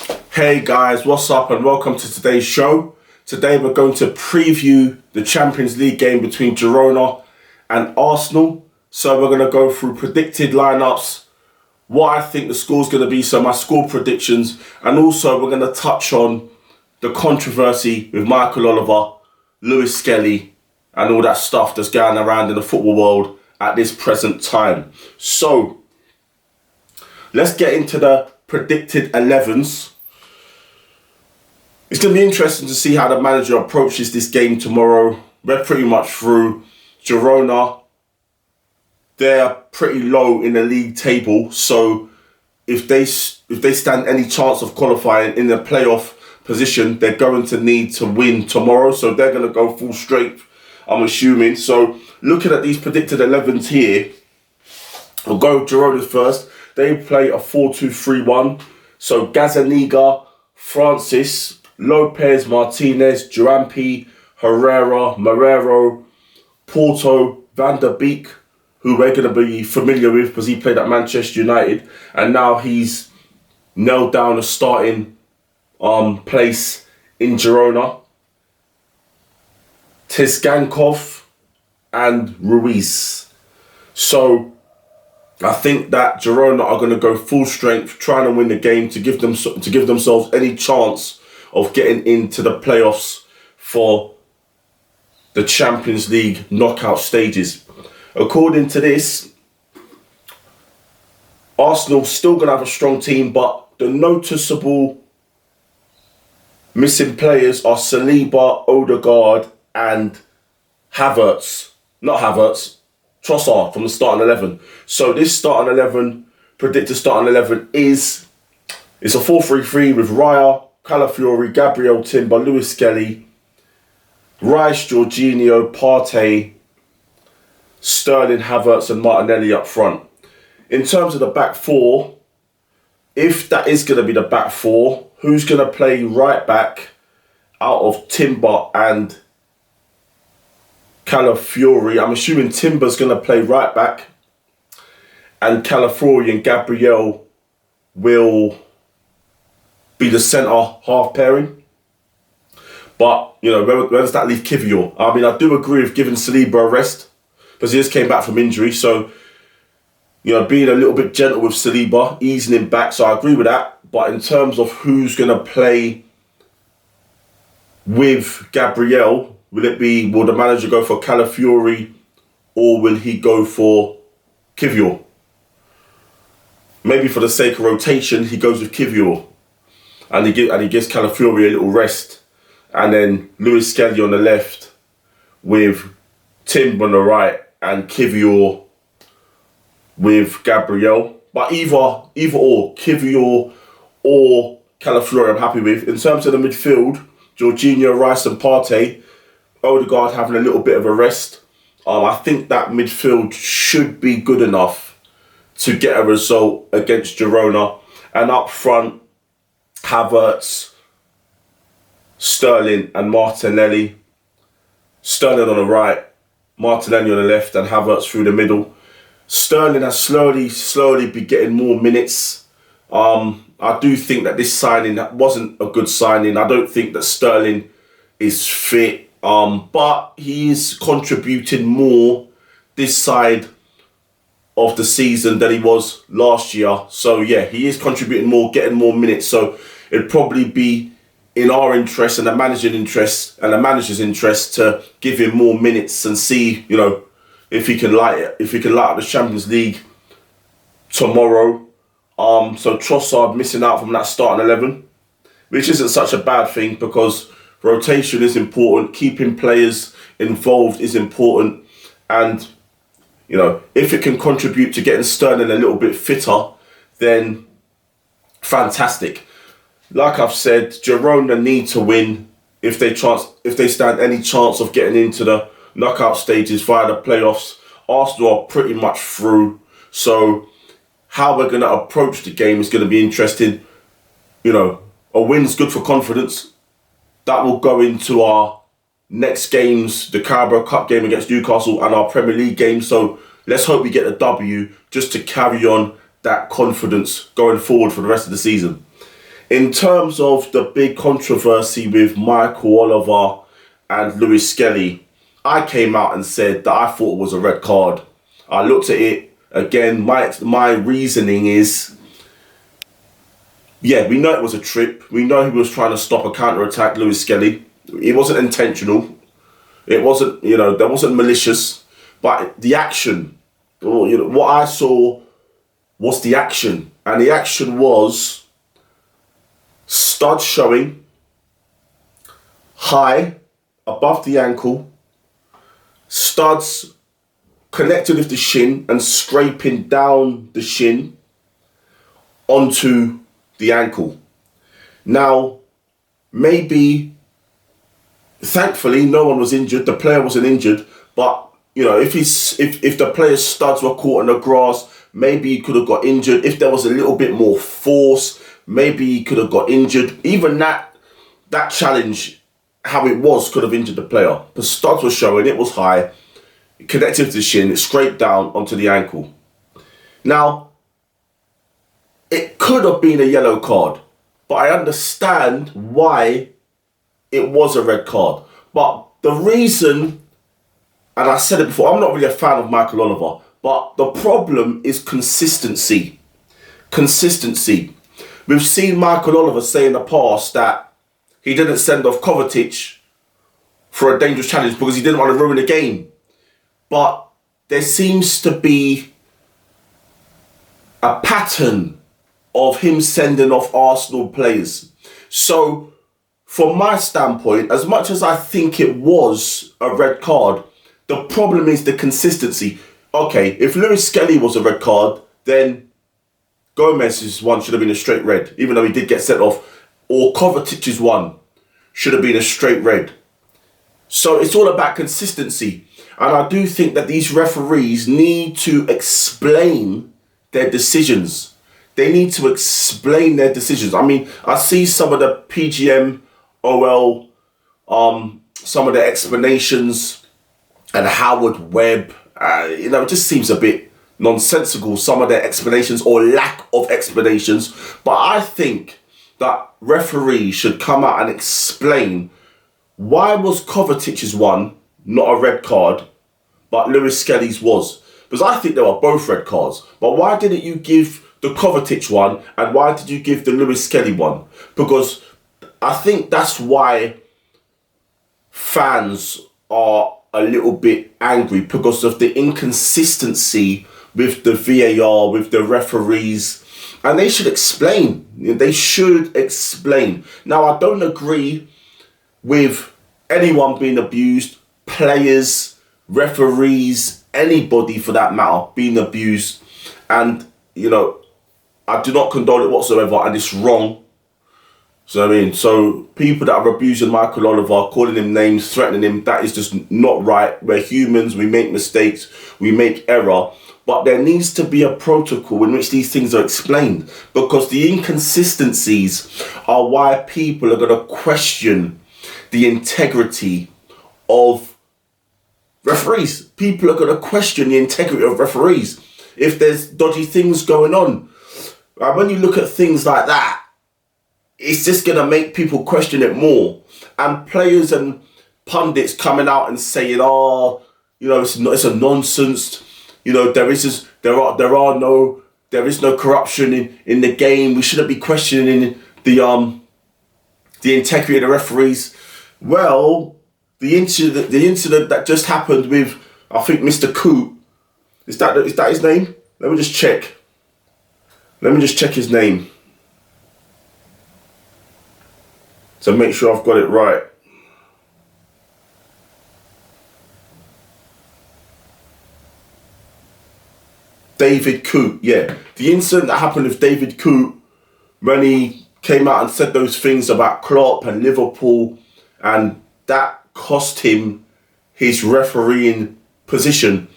Hey guys, what's up and welcome to today's show. Today we're going to preview the Champions League game between Girona and Arsenal. So we're going to go through predicted lineups, what I think the score's going to be, so my score predictions, and also we're going to touch on the controversy with Michael Oliver, Lewis-Skelly, and all that stuff that's going around in the football world at this present time. So let's get into the predicted 11s. It's going to be interesting to see how the manager approaches this game tomorrow. We're pretty much through. Girona, they're pretty low in the league table, so if they stand any chance of qualifying in the playoff position, they're going to need to win tomorrow, so they're going to go full strength, I'm assuming. So looking at these predicted 11s here, we'll go Girona first. They play a 4-2-3-1, so Gazzaniga, Francis, Lopez, Martinez, Durampi, Herrera, Marrero, Porto, Van der Beek, who we're going to be familiar with because he played at Manchester United and now he's nailed down a starting place in Girona. Tezgankov and Ruiz. So I think that Girona are going to go full strength, trying to win the game to give themselves any chance of getting into the playoffs for the Champions League knockout stages. According to this, Arsenal still going to have a strong team, but the noticeable missing players are Saliba, Odegaard and Havertz. Not Havertz, Trossard from the starting 11. So this starting 11, predicted starting 11 it's a 4-3-3 with Raya, Calafiori, Gabriel, Timber, Lewis-Skelly, Rice, Jorginho, Partey, Sterling, Havertz and Martinelli up front. In terms of the back four, if that is going to be the back four, who's going to play right back out of Timber and Calafiori? I'm assuming Timber's going to play right back and Calafiori and Gabriel will be the centre half pairing. But, you know, where does that leave Kivior? I mean, I do agree with giving Saliba a rest because he just came back from injury. So, you know, being a little bit gentle with Saliba, easing him back. So I agree with that. But in terms of who's going to play with Gabriel, will the manager go for Calafiori or will he go for Kivior? Maybe for the sake of rotation, he goes with Kivior. And he gives Calafiori a little rest. And then Lewis-Skelly on the left with Tim on the right and Kivior with Gabriel. But either or, Kivior or Calafiori I'm happy with. In terms of the midfield, Jorginho, Rice and Partey, Odegaard having a little bit of a rest. I think that midfield should be good enough to get a result against Girona. And up front, Havertz, Sterling and Martinelli. Sterling on the right, Martinelli on the left and Havertz through the middle. Sterling has slowly been getting more minutes. I do think that this signing wasn't a good signing. I don't think that Sterling is fit, but he is contributing more this side of the season than he was last year. So yeah, he is contributing more, getting more minutes. So it'd probably be in our interest and the manager's interest to give him more minutes and see, you know, if he can light up the Champions League tomorrow. So Trossard missing out from that starting 11, which isn't such a bad thing because rotation is important, keeping players involved is important, and you know, if it can contribute to getting Sterling a little bit fitter, then fantastic. Like I've said, Girona need to win if they stand any chance of getting into the knockout stages via the playoffs. Arsenal are pretty much through. So how we're going to approach the game is going to be interesting. You know, a win's good for confidence. That will go into our next games, the Carabao Cup game against Newcastle and our Premier League game. So let's hope we get a W just to carry on that confidence going forward for the rest of the season. In terms of the big controversy with Michael Oliver and Lewis-Skelly, I came out and said that I thought it was a red card. I looked at it again. My reasoning is, yeah, we know it was a trip. We know he was trying to stop a counter-attack, Lewis-Skelly. It wasn't intentional. It wasn't, there wasn't malicious. But the action, what I saw was the action. And the action was stud showing high above the ankle, studs connected with the shin and scraping down the shin onto the ankle. Now, maybe, thankfully, no one was injured. The player wasn't injured, but if the player's studs were caught in the grass, maybe he could have got injured. If there was a little bit more force, maybe he could have got injured. Even that challenge, how it was, could have injured the player. The studs were showing, it was high, connected to the shin, it scraped down onto the ankle. Now, it could have been a yellow card, but I understand why it was a red card. But the reason, and I said it before, I'm not really a fan of Michael Oliver, but the problem is consistency. Consistency. We've seen Michael Oliver say in the past that he didn't send off Kovacic for a dangerous challenge because he didn't want to ruin the game. But there seems to be a pattern of him sending off Arsenal players. So, from my standpoint, as much as I think it was a red card, the problem is the consistency. Okay, if Lewis-Skelly was a red card, then Gomez's one should have been a straight red, even though he did get sent off. Or Kovacic's one should have been a straight red. So it's all about consistency. And I do think that these referees need to explain their decisions. They need to explain their decisions. I mean, I see some of the PGM, OL, some of the explanations, and Howard Webb, it just seems a bit nonsensical, some of their explanations or lack of explanations. But I think that referees should come out and explain why was Kovacic's one not a red card, but Lewis-Skelly's was. Because I think they were both red cards. But why didn't you give the Kovacic one and why did you give the Lewis-Skelly one? Because I think that's why fans are a little bit angry, because of the inconsistency with the VAR, with the referees. And they should explain. They should explain. Now, I don't agree with anyone being abused, players, referees, anybody for that matter being abused. And, I do not condone it whatsoever, and it's wrong. So people that are abusing Michael Oliver, calling him names, threatening him, that is just not right. We're humans, we make mistakes, we make error. But there needs to be a protocol in which these things are explained, because the inconsistencies are why people are going to question the integrity of referees. People are going to question the integrity of referees if there's dodgy things going on. And when you look at things like that, it's just going to make people question it more. And players and pundits coming out and saying, it's a nonsense. There is no corruption in the game. We shouldn't be questioning the integrity of the referees. Well, the incident that just happened with, I think, Mr. Coop, is that his name? Let me just check. His name to make sure I've got it right. David Coop, yeah. The incident that happened with David Coop, when he came out and said those things about Klopp and Liverpool, and that cost him his refereeing position.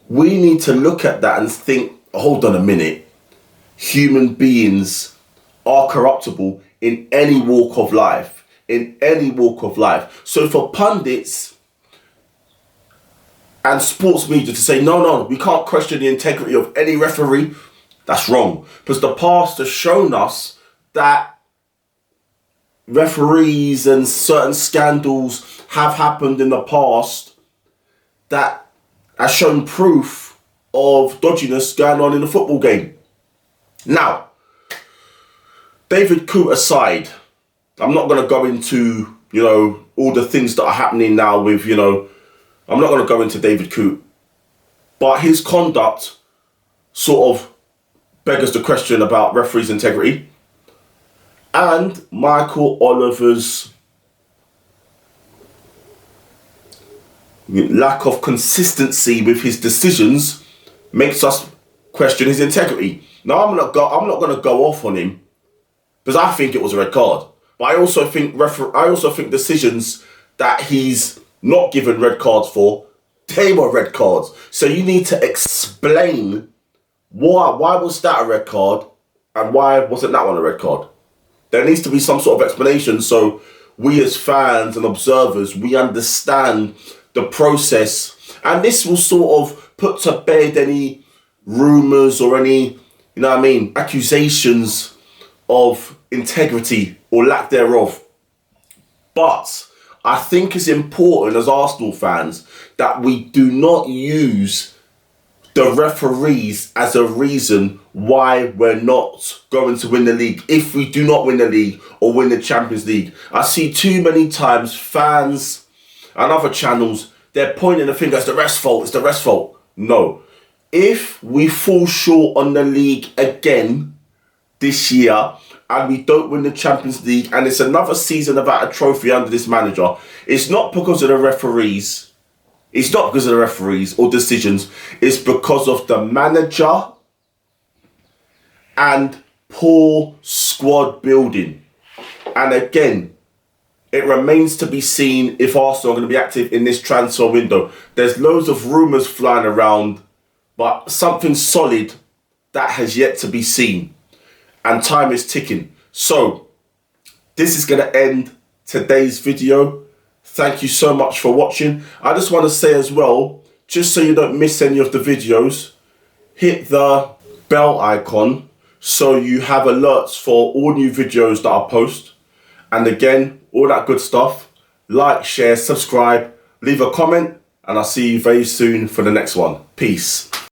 We need to look at that and think, hold on a minute. Human beings are corruptible in any walk of life. In any walk of life. So for pundits and sports media to say, no, we can't question the integrity of any referee, that's wrong. Because the past has shown us that referees and certain scandals have happened in the past that has shown proof of dodginess going on in the football game. Now, David Coote aside, I'm not going to go into, all the things that are happening now with, I'm not going to go into David Coote. But his conduct sort of beggars the question about referees' integrity. And Michael Oliver's lack of consistency with his decisions makes us question his integrity. Now, I'm not going to go off on him because I think it was a red card. But I also think decisions that he's not given red cards for, they were red cards. So you need to explain why was that a red card and why wasn't that one a red card. There needs to be some sort of explanation so we as fans and observers, we understand the process. And this will sort of put to bed any rumours or any, accusations of integrity or lack thereof. But I think it's important as Arsenal fans that we do not use the referees as a reason why we're not going to win the league. If we do not win the league or win the Champions League, I see too many times fans and other channels, they're pointing the finger, it's the ref's fault, it's the ref's fault. No. If we fall short on the league again this year and we don't win the Champions League and it's another season without a trophy under this manager, it's not because of the referees. It's not because of the referees or decisions. It's because of the manager and poor squad building. And again, it remains to be seen if Arsenal are going to be active in this transfer window. There's loads of rumours flying around, but something solid that has yet to be seen. And time is ticking. So, this is going to end today's video. Thank you so much for watching. I just want to say as well, just so you don't miss any of the videos, hit the bell icon so you have alerts for all new videos that I post. And again, all that good stuff. Like, share, subscribe, leave a comment, and I'll see you very soon for the next one. Peace.